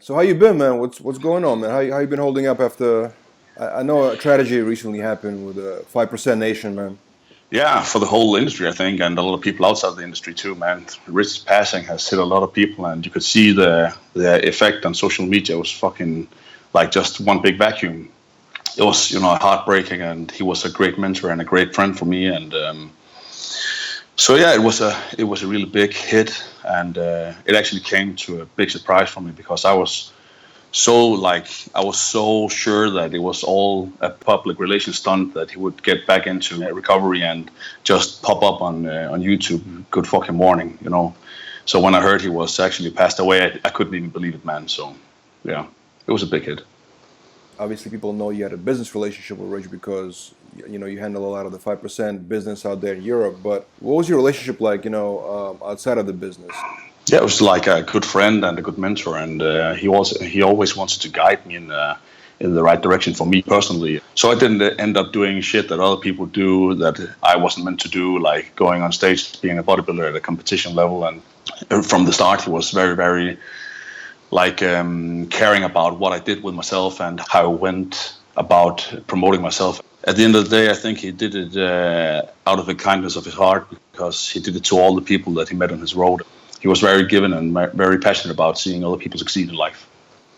So how you been, man? What's going on, man? How you been holding up after? I know a tragedy recently happened with the 5% Nation, man. Yeah, for the whole industry, I think, and a lot of people outside the industry too, man. Rich's passing has hit a lot of people, and you could see the effect on social media was fucking like just one big vacuum. It was, heartbreaking, and he was a great mentor and a great friend for me, and so yeah, it was a really big hit, and it actually came to a big surprise for me because I was so sure that it was all a public relations stunt that he would get back into recovery and just pop up on YouTube. Good fucking morning. So when I heard he was actually passed away, I couldn't even believe it, man. So yeah, it was a big hit. Obviously, people know you had a business relationship with Rich because you handle a lot of the 5% business out there in Europe. But what was your relationship like, outside of the business? Yeah, it was like a good friend and a good mentor, and he always wanted to guide me in the right direction for me personally. So I didn't end up doing shit that other people do that I wasn't meant to do, like going on stage, being a bodybuilder at a competition level. And from the start, he was very, very caring about what I did with myself and how I went about promoting myself. At the end of the day, I think he did it out of the kindness of his heart because he did it to all the people that he met on his road. He was very given and very passionate about seeing other people succeed in life.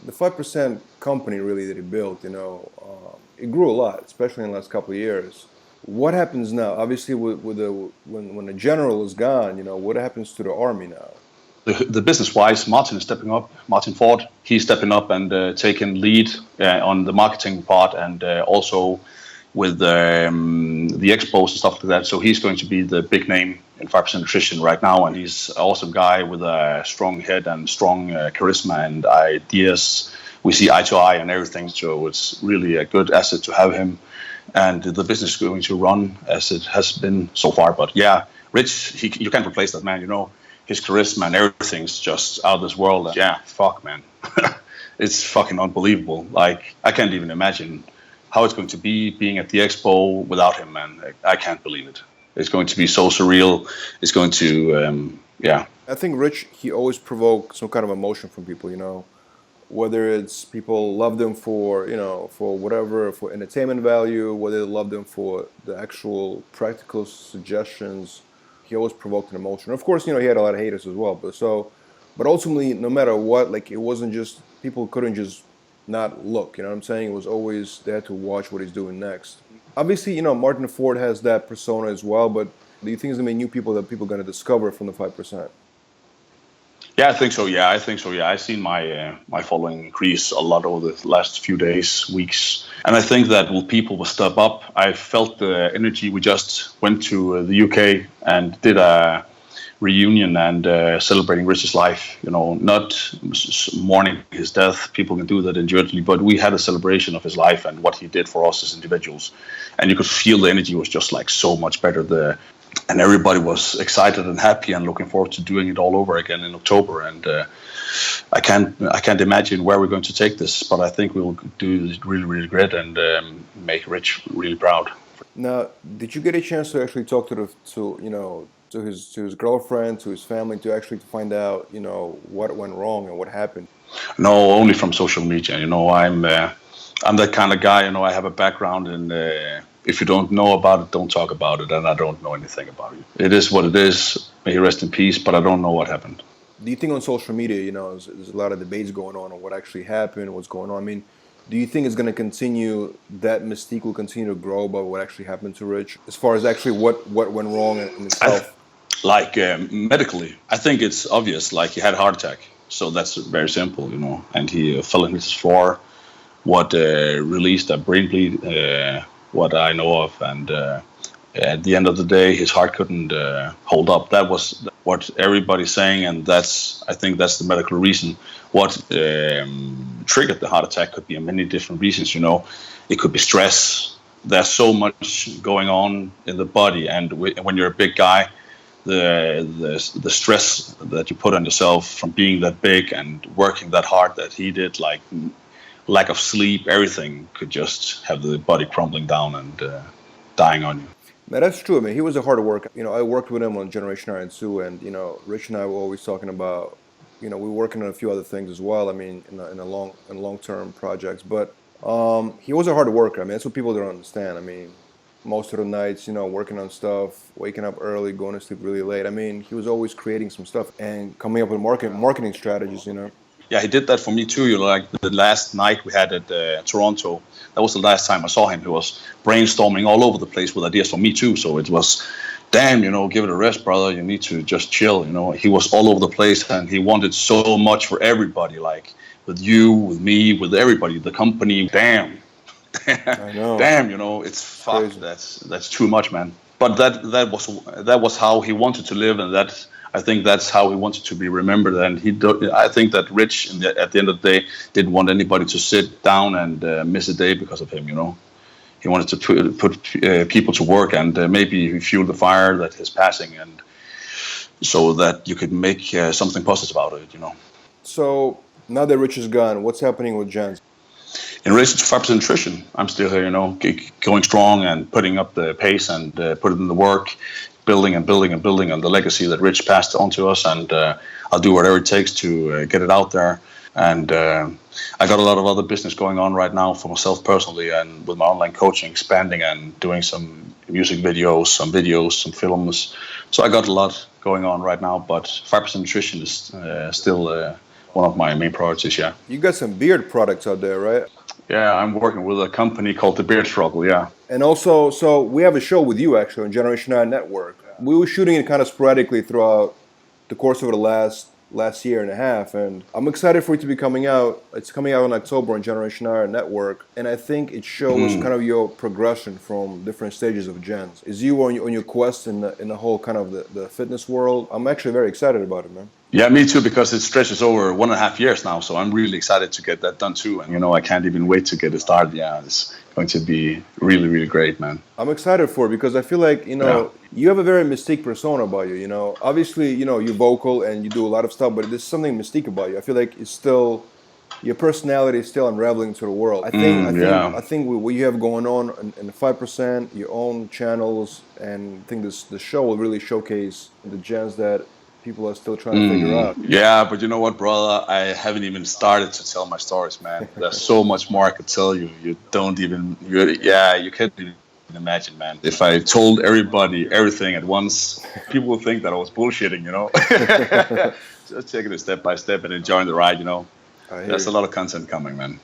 The 5% company really that he built, it grew a lot, especially in the last couple of years. What happens now? Obviously, when the general is gone, what happens to the army now? The business-wise, Martin is stepping up. Martin Ford, he's stepping up and taking lead on the marketing part and also with the expos and stuff like that. So he's going to be the big name in 5% Nutrition right now, and he's an awesome guy with a strong head and strong charisma and ideas. We see eye to eye and everything, so it's really a good asset to have him. And the business is going to run as it has been so far. But yeah, Rich, you can't replace that man. His charisma and everything's just out of this world. And yeah, fuck, man. It's fucking unbelievable. Like, I can't even imagine how it's going to be being at the expo without him, man. I can't believe it. It's going to be so surreal. It's going to, yeah. I think Rich, he always provoked some kind of emotion from people, whether it's people loved him for whatever, for entertainment value, whether they loved him for the actual practical suggestions. He always provoked an emotion. Of course, he had a lot of haters as well. But ultimately, no matter what, like, it wasn't just, people couldn't just not look, you know what I'm saying? It was always, they had to watch what he's doing next. Obviously, Martin Ford has that persona as well, but do you think there's going to be new people that people are going to discover from the 5%? Yeah, I think so. Yeah, I think so. Yeah, I've seen my following increase a lot over the last few days, weeks, and I think that people will step up. I felt the energy. We just went to the UK and did a reunion and celebrating Rich's life. Not mourning his death. People can do that individually, but we had a celebration of his life and what he did for us as individuals, and you could feel the energy was just like so much better. And everybody was excited and happy and looking forward to doing it all over again in October. And I can't imagine where we're going to take this, but I think we'll do it really, really great and make Rich really proud. Now, did you get a chance to actually talk to his girlfriend, to his family, to actually find out what went wrong and what happened? No, only from social media. I'm that kind of guy. I have a background in. If you don't know about it, don't talk about it, and I don't know anything about it. It is what it is. May he rest in peace, but I don't know what happened. Do you think on social media, there's a lot of debates going on what actually happened, what's going on? I mean, do you think it's going to continue, that mystique will continue to grow about what actually happened to Rich, as far as actually what went wrong in itself? Medically, I think it's obvious. Like, he had a heart attack, so that's very simple, and he fell into his floor, what released a brain bleed, what I know of, and at the end of the day, his heart couldn't hold up. That was what everybody's saying, and I think that's the medical reason. What triggered the heart attack could be many different reasons. It could be stress. There's so much going on in the body, and when you're a big guy, the stress that you put on yourself from being that big and working that hard that he did, like lack of sleep, everything could just have the body crumbling down and dying on you. Man, that's true. I mean, he was a hard worker. I worked with him on Generation R and Sue, and Rich and I were always talking about you know, we're working on a few other things as well. I mean, in a long-term projects, but he was a hard worker. I mean, that's what people don't understand. I mean, most of the nights, you know, working on stuff, waking up early, going to sleep really late. I mean, he was always creating some stuff and coming up with marketing strategies, you know. Yeah, he did that for me too. You know, like the last night we had at Toronto, that was the last time I saw him. He was brainstorming all over the place with ideas for me too. So it was, damn, you know, give it a rest, brother. You need to just chill. You know, he was all over the place and he wanted so much for everybody, like with you, with me, with everybody, the company. Damn, I know. damn, you know, it's fuck. Crazy. That's too much, man. But that was how he wanted to live, and that I think that's how he wanted to be remembered. And I think that Rich, at the end of the day, didn't want anybody to sit down and miss a day because of him. You know, he wanted to put people to work, and maybe fuel the fire that his passing, and so that you could make something positive out of it. You know. So now that Rich is gone, what's happening with Jens? In relation to 5% nutrition, I'm still here, you know, going strong and putting up the pace and putting in the work, building and building and building on the legacy that Rich passed on to us. And I'll do whatever it takes to get it out there. And I got a lot of other business going on right now for myself personally, and with my online coaching, expanding and doing some music videos, some films. So I got a lot going on right now, but 5% nutrition is still one of my main priorities, yeah. You got some beard products out there, right? Yeah, I'm working with a company called The Beard Struggle, yeah. And also, so we have a show with you actually on Generation 9 Network. We were shooting it kind of sporadically throughout the course of the last year and a half, and I'm excited for it to be coming out. It's coming out in October on Generation 9 Network, and I think it shows kind of your progression from different stages of Gens. Is you on your quest in the whole kind of the fitness world? I'm actually very excited about it, man. Yeah, me too, because it stretches over 1.5 years now. So I'm really excited to get that done too. And, you know, I can't even wait to get it started. Yeah, it's going to be really, really great, man. I'm excited for it because I feel like, you know, you have a very Mystique persona about you, you know. Obviously, you know, you're vocal and you do a lot of stuff, but there's something Mystique about you. I feel like it's still, your personality is still unraveling to the world. I think what you have going on in the 5%, your own channels, and I think the show will really showcase the gens that people are still trying to figure out. Yeah, but you know what, brother? I haven't even started to tell my stories, man. There's so much more I could tell you. You can't even imagine, man. If I told everybody everything at once, people would think that I was bullshitting, you know? Just taking it step by step and enjoying the ride, you know? There's a lot of content coming, man.